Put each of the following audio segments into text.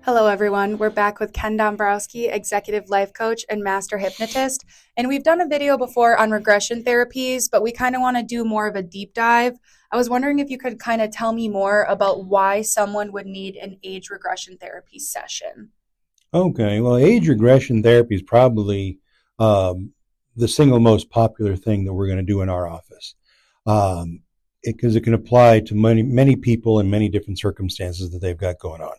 Hello, everyone. We're back with Ken Dombrowski, executive life coach and master hypnotist. And we've done a video before on regression therapies, but we kind of want to do more of a deep dive. I was wondering if you could kind of tell me more about why someone would need an age regression therapy session. Okay, well, age regression therapy is probably the single most popular thing that we're going to do in our office because it can apply to many people in many different circumstances that they've got going on.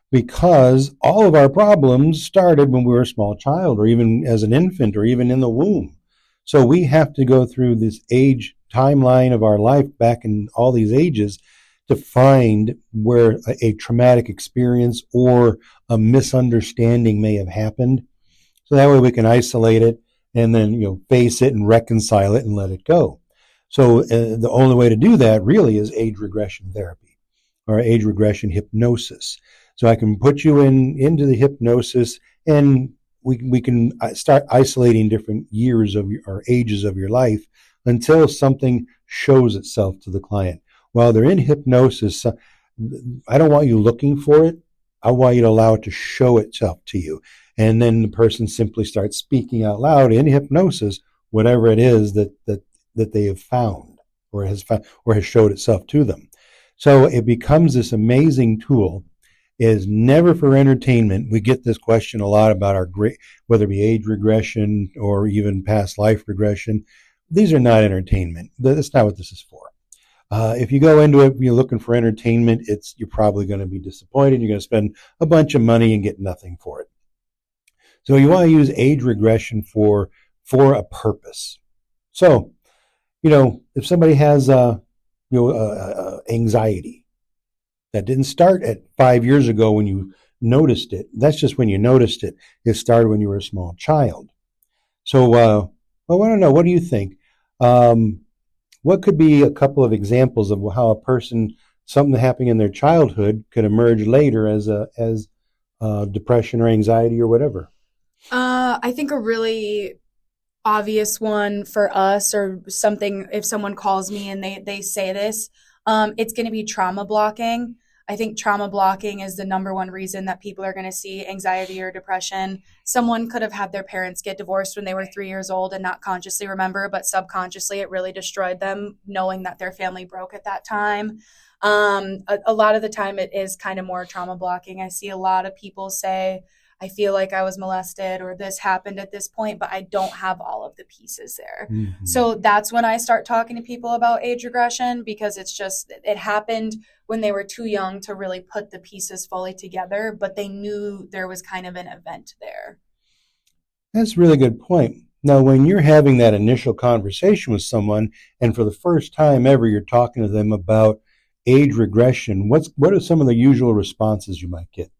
Because all of our problems started when we were a small child, or even as an infant, or even in the womb. So we have to go through this age timeline of our life back in all these ages to find where a traumatic experience or a misunderstanding may have happened. So that way we can isolate it and then face it and reconcile it and let it go. So the only way to do that really is age regression therapy or age regression hypnosis. So I can put you into the hypnosis, and we can start isolating different years of or ages of your life until something shows itself to the client. While they're in hypnosis, I don't want you looking for it. I want you to allow it to show itself to you. And then the person simply starts speaking out loud in hypnosis, whatever it is that they have found or has showed itself to them. So it becomes this amazing tool. It is never for entertainment. We get this question a lot about whether it be age regression or even past life regression. These are not entertainment. That's not what this is for. If you go into it, you're looking for entertainment, you're probably going to be disappointed. You're going to spend a bunch of money and get nothing for it. So you want to use age regression for a purpose. So, if somebody has anxiety, that didn't start at 5 years ago when you noticed it. That's just when you noticed it. It started when you were a small child. So, I don't know. What do you think? What could be a couple of examples of how something happening in their childhood could emerge later as depression or anxiety or whatever? I think a really obvious one for us, or something, if someone calls me and they say this, it's going to be trauma blocking. I think trauma blocking is the number one reason that people are going to see anxiety or depression. Someone could have had their parents get divorced when they were 3 years old and not consciously remember, but subconsciously it really destroyed them, knowing that their family broke at that time. A lot of the time it is kind of more trauma blocking. I see a lot of people say, I feel like I was molested or this happened at this point, but I don't have all of the pieces there. Mm-hmm. So that's when I start talking to people about age regression, because it happened when they were too young to really put the pieces fully together, but they knew there was kind of an event there. That's a really good point. Now, when you're having that initial conversation with someone, and for the first time ever you're talking to them about age regression, what are some of the usual responses you might get?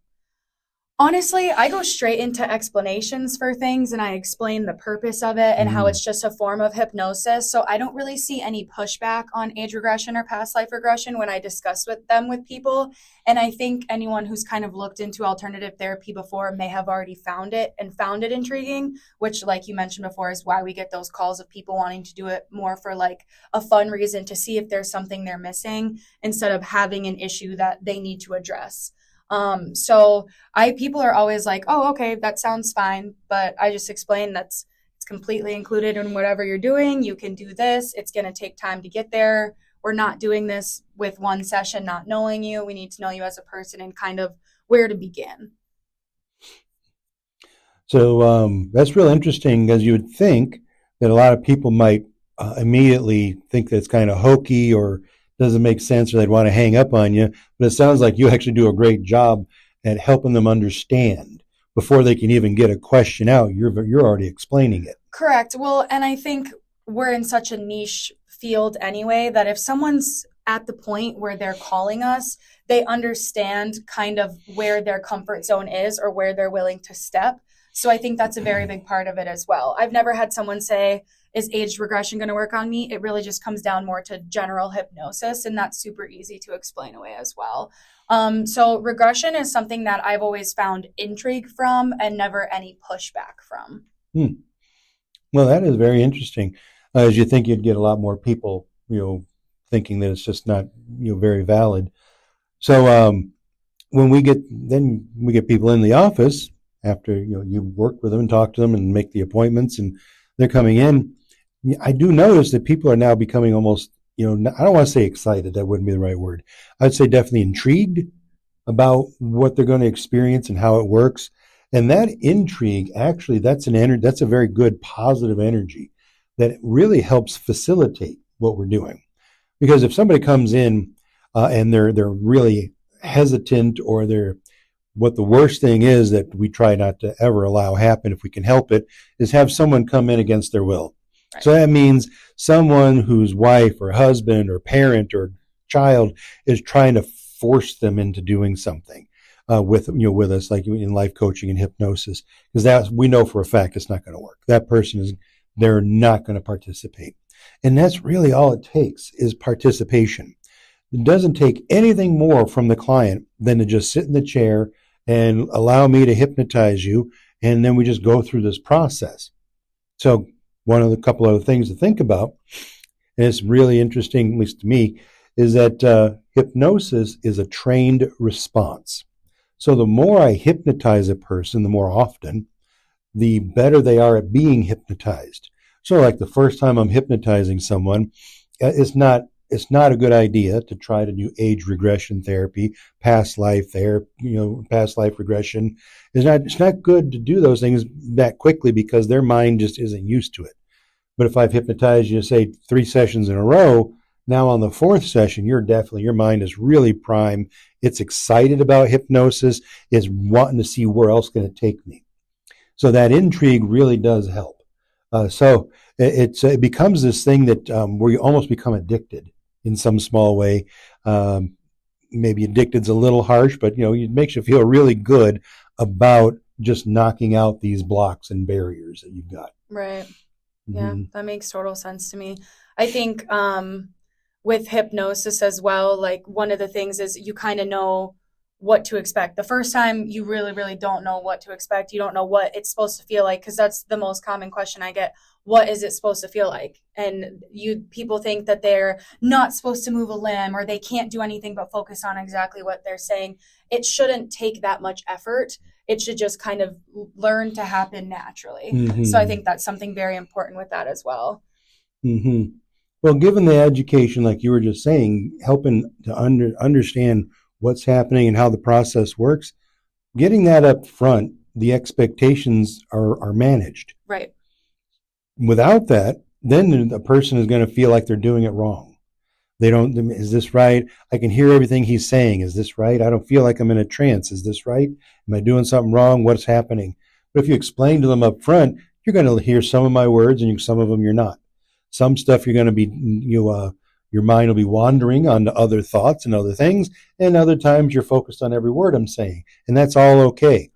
Honestly, I go straight into explanations for things, and I explain the purpose of it and how it's just a form of hypnosis. So I don't really see any pushback on age regression or past life regression when I discuss with people. And I think anyone who's kind of looked into alternative therapy before may have already found it intriguing, which, like you mentioned before, is why we get those calls of people wanting to do it more for like a fun reason to see if there's something they're missing instead of having an issue that they need to address. People are always like, oh, okay, that sounds fine. But I just explain it's completely included in whatever you're doing. You can do this. It's going to take time to get there. We're not doing this with one session, not knowing you. We need to know you as a person and kind of where to begin. So that's real interesting, because you would think that a lot of people might immediately think that it's kind of hokey or doesn't make sense, or they'd want to hang up on you. But it sounds like you actually do a great job at helping them understand before they can even get a question out. You're already explaining it. Correct. Well, and I think we're in such a niche field anyway that if someone's at the point where they're calling us, they understand kind of where their comfort zone is or where they're willing to step. So I think that's a very big part of it as well. I've never had someone say, is age regression going to work on me? It really just comes down more to general hypnosis, and that's super easy to explain away as well. So regression is something that I've always found intrigue from and never any pushback from. Well, that is very interesting. As you think you'd get a lot more people, thinking that it's just not, very valid. So when we get people in the office after, you work with them and talk to them and make the appointments and they're coming in. I do notice that people are now becoming almost, I don't want to say excited. That wouldn't be the right word. I'd say definitely intrigued about what they're going to experience and how it works. And that intrigue, actually, that's a very good positive energy that really helps facilitate what we're doing. Because if somebody comes in and they're really hesitant, or what the worst thing is that we try not to ever allow happen if we can help it, is have someone come in against their will. Right. So that means someone whose wife or husband or parent or child is trying to force them into doing something with us, like in life coaching and hypnosis, because that we know for a fact it's not going to work. That person they're not going to participate. And that's really all it takes, is participation. It doesn't take anything more from the client than to just sit in the chair and allow me to hypnotize you, and then we just go through this process. So one of the couple other things to think about, and it's really interesting, at least to me, is that hypnosis is a trained response. So the more I hypnotize a person, the more often, the better they are at being hypnotized. So like the first time I'm hypnotizing someone, it's not a good idea to try to do age regression therapy, past life regression. It's not good to do those things that quickly, because their mind just isn't used to it. But if I've hypnotized you, say 3 sessions in a row, now on the 4th session, your mind is really prime. It's excited about hypnosis. It's wanting to see where else can it take me. So that intrigue really does help. So it becomes this thing that where you almost become addicted in some small way. Maybe addicted's a little harsh, but it makes you feel really good about just knocking out these blocks and barriers that you've got. Right. Yeah, that makes total sense to me. I think with hypnosis as well, like one of the things is you kind of know what to expect. The first time you really, really don't know what to expect. You don't know what it's supposed to feel like, because that's the most common question I get. What is it supposed to feel like? And people think that they're not supposed to move a limb, or they can't do anything but focus on exactly what they're saying. It shouldn't take that much effort. It should just kind of learn to happen naturally. Mm-hmm. So I think that's something very important with that as well. Mm-hmm. Well, given the education, like you were just saying, helping to understand what's happening and how the process works, getting that up front, the expectations are managed. Right. Without that, then a person is going to feel like they're doing it wrong. Is this right? I can hear everything he's saying. Is this right? I don't feel like I'm in a trance. Is this right? Am I doing something wrong? What's happening? But if you explain to them up front, you're going to hear some of my words, and some of them you're not. Some stuff you're going to be, your mind will be wandering onto other thoughts and other things, and other times you're focused on every word I'm saying, and that's all okay.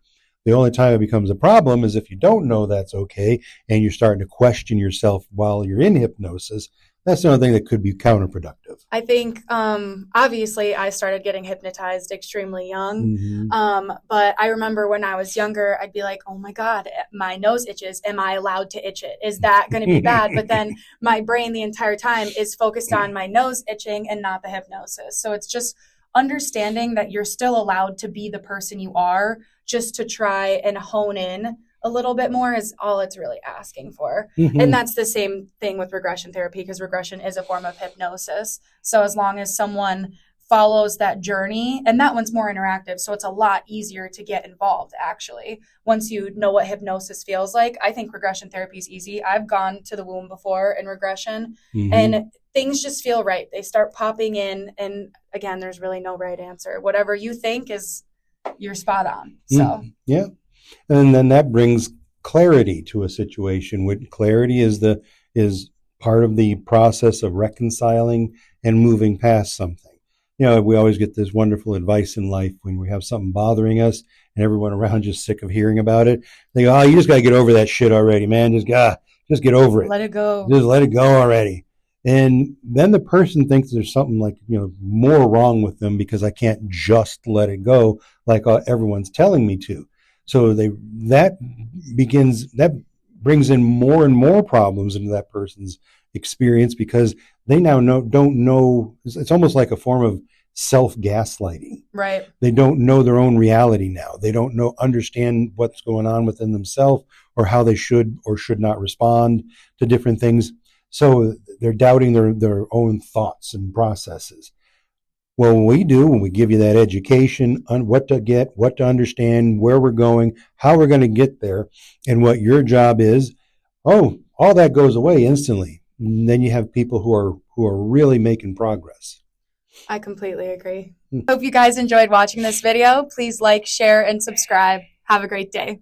The only time it becomes a problem is if you don't know that's okay, and you're starting to question yourself while you're in hypnosis. That's the only thing that could be counterproductive. I think, obviously, I started getting hypnotized extremely young. Mm-hmm. But I remember when I was younger, I'd be like, oh my God, my nose itches. Am I allowed to itch it? Is that going to be bad? But then my brain the entire time is focused on my nose itching and not the hypnosis. So it's just understanding that you're still allowed to be the person you are, just to try and hone in a little bit more is all it's really asking for. Mm-hmm. And that's the same thing with regression therapy, because regression is a form of hypnosis. So as long as someone follows that journey, and that one's more interactive, so it's a lot easier to get involved, actually. Once you know what hypnosis feels like, I think regression therapy is easy. I've gone to the womb before in regression, mm-hmm. and things just feel right. They start popping in, and again, there's really no right answer. Whatever you think is, you're spot on. So yeah. And then that brings clarity to a situation. Clarity is part of the process of reconciling and moving past something. We always get this wonderful advice in life when we have something bothering us and everyone around just sick of hearing about it. They go, you just got to get over that shit already, man. Just get over it. Let it go. Just let it go already. And then the person thinks there's something like, more wrong with them because I can't just let it go like everyone's telling me to. So that brings in more and more problems into that person's experience, because they now don't know. It's almost like a form of self-gaslighting. Right. They don't know their own reality now. They don't understand what's going on within themselves or how they should or should not respond to different things. So they're doubting their own thoughts and processes. Well, when we give you that education on what to get, what to understand, where we're going, how we're going to get there, and what your job is, oh, all that goes away instantly. And then you have people who are really making progress. I completely agree. Hope you guys enjoyed watching this video. Please like, share, and subscribe. Have a great day.